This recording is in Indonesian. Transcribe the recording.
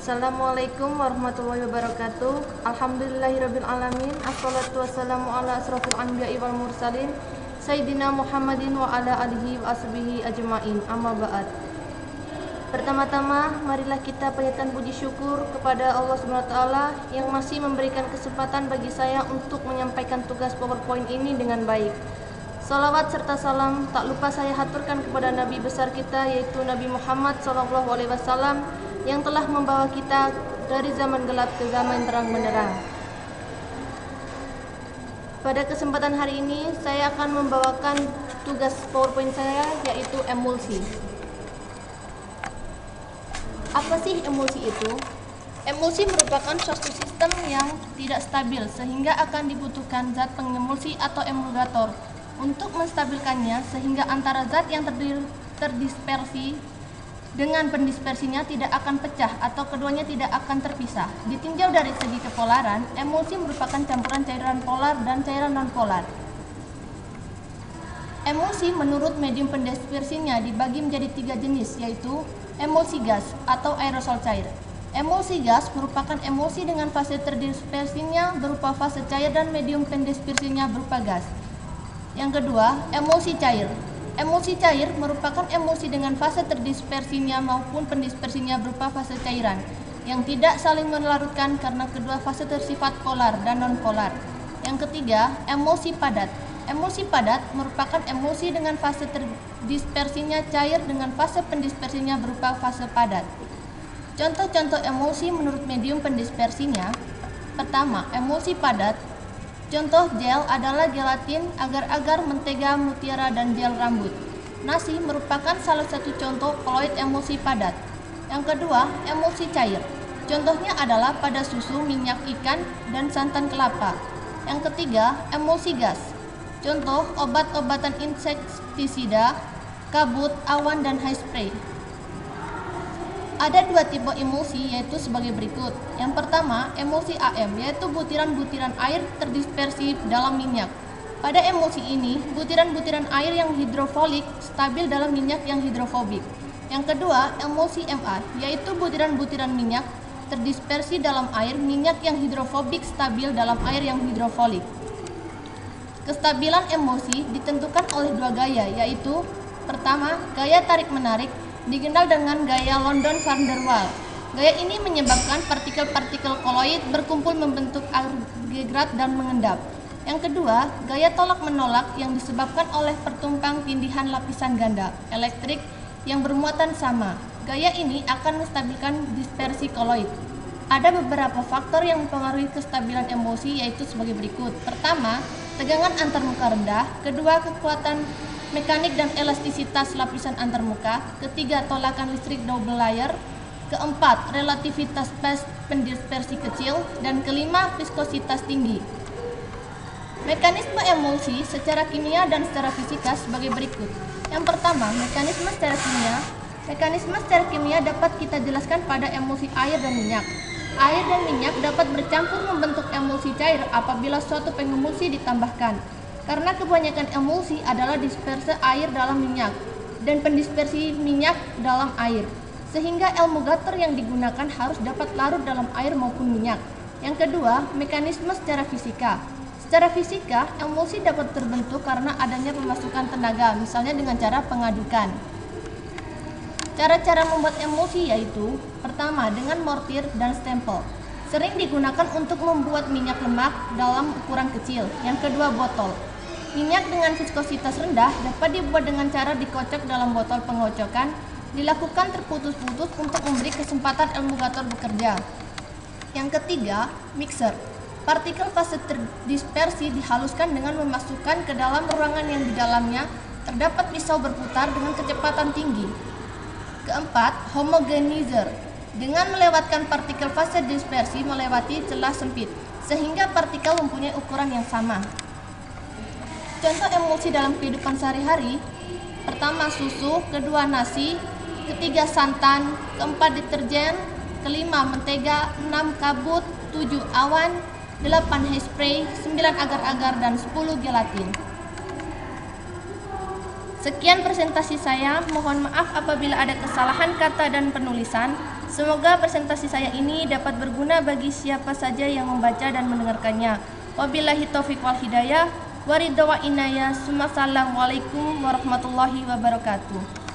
Assalamualaikum warahmatullahi wabarakatuh. Alhamdulillahirabbil alamin. Assalatu wassalamu ala asrofil anbiya'i wal mursalin Sayyidina Muhammadin wa ala alihi wa ashabihi ajma'in. Amma ba'd. Pertama-tama, marilah kita panjatkan puji syukur kepada Allah Subhanahu wa taala yang masih memberikan kesempatan bagi saya untuk menyampaikan tugas PowerPoint ini dengan baik. Salawat serta salam tak lupa saya haturkan kepada Nabi besar kita, yaitu Nabi Muhammad SAW, yang telah membawa kita dari zaman gelap ke zaman terang benderang. Pada kesempatan hari ini saya akan membawakan tugas PowerPoint saya, yaitu emulsi. Apa sih emulsi itu? Emulsi merupakan suatu sistem yang tidak stabil sehingga akan dibutuhkan zat pengemulsi atau emulgator untuk menstabilkannya, sehingga antara zat yang terdispersi dengan pendispersinya tidak akan pecah atau keduanya tidak akan terpisah. Ditinjau dari segi kepolaran, emulsi merupakan campuran cairan polar dan cairan nonpolar. Emulsi menurut medium pendispersinya dibagi menjadi 3 jenis, yaitu emulsi gas atau aerosol cair. Emulsi gas merupakan emulsi dengan fase terdispersinya berupa fase cair dan medium pendispersinya berupa gas. Yang kedua, emulsi cair. Emulsi cair merupakan emulsi dengan fase terdispersinya maupun pendispersinya berupa fase cairan yang tidak saling melarutkan karena kedua fase bersifat polar dan nonpolar. Yang ketiga, emulsi padat. Emulsi padat merupakan emulsi dengan fase terdispersinya cair dengan fase pendispersinya berupa fase padat. Contoh-contoh emulsi menurut medium pendispersinya: pertama, emulsi padat. Contoh gel adalah gelatin, agar-agar, mentega, mutiara, dan gel rambut. Nasi merupakan salah satu contoh koloid emulsi padat. Yang kedua, emulsi cair. Contohnya adalah pada susu, minyak ikan, dan santan kelapa. Yang ketiga, emulsi gas. Contoh obat-obatan insektisida, kabut, awan, dan hairspray. Ada 2 tipe emulsi, yaitu sebagai berikut. Yang pertama, emulsi AM, yaitu butiran-butiran air terdispersi dalam minyak. Pada emulsi ini, butiran-butiran air yang hidrofolik stabil dalam minyak yang hidrofobik. Yang kedua, emulsi MA, yaitu butiran-butiran minyak terdispersi dalam air minyak yang hidrofobik stabil dalam air yang hidrofolik. Kestabilan emulsi ditentukan oleh 2 gaya, yaitu pertama, gaya tarik-menarik, dikenal dengan gaya London van der Waals. Gaya ini menyebabkan partikel-partikel koloid berkumpul membentuk agregat dan mengendap. Yang kedua, gaya tolak-menolak yang disebabkan oleh pertumpang tindihan lapisan ganda elektrik yang bermuatan sama. Gaya ini akan menstabilkan dispersi koloid. Ada beberapa faktor yang mempengaruhi kestabilan emulsi, yaitu sebagai berikut. Pertama, tegangan antarmuka rendah. Kedua, kekuatan mekanik dan elastisitas lapisan antarmuka. Ketiga, tolakan listrik double layer. Keempat, relativitas phase pendispersi kecil. Dan kelima, viskositas tinggi. Mekanisme emulsi secara kimia dan secara fisika sebagai berikut. Yang pertama, mekanisme secara kimia. Mekanisme secara kimia dapat kita jelaskan pada emulsi air dan minyak. Air dan minyak dapat bercampur membentuk emulsi cair apabila suatu pengemulsi ditambahkan. Karena kebanyakan emulsi adalah disperse air dalam minyak dan pendispersi minyak dalam air, sehingga emulgator yang digunakan harus dapat larut dalam air maupun minyak. Yang kedua, mekanisme secara fisika. Secara fisika, emulsi dapat terbentuk karena adanya pemasukan tenaga, misalnya dengan cara pengadukan. Cara-cara membuat emulsi yaitu: pertama, dengan mortir dan stempel. Sering digunakan untuk membuat minyak lemak dalam ukuran kecil. Yang kedua, botol. Minyak dengan viskositas rendah dapat dibuat dengan cara dikocok dalam botol pengocokan, dilakukan terputus-putus untuk memberi kesempatan emulgator bekerja. Yang ketiga, mixer. Partikel fase terdispersi dihaluskan dengan memasukkan ke dalam ruangan yang di dalamnya terdapat pisau berputar dengan kecepatan tinggi. Keempat, homogenizer. Dengan melewatkan partikel fase dispersi melewati celah sempit, sehingga partikel mempunyai ukuran yang sama. Contoh emulsi dalam kehidupan sehari-hari: pertama, susu. Kedua, nasi. Ketiga, santan. Keempat, deterjen. Kelima, mentega. 6, kabut. 7, awan. 8, hairspray. 9, agar-agar. Dan 10, gelatin. Sekian presentasi saya. Mohon maaf apabila ada kesalahan kata dan penulisan. Semoga presentasi saya ini dapat berguna bagi siapa saja yang membaca dan mendengarkannya. Wabillahi taufiq wal hidayah. Waridha wa inayah. Assalamualaikum warahmatullahi wabarakatuh.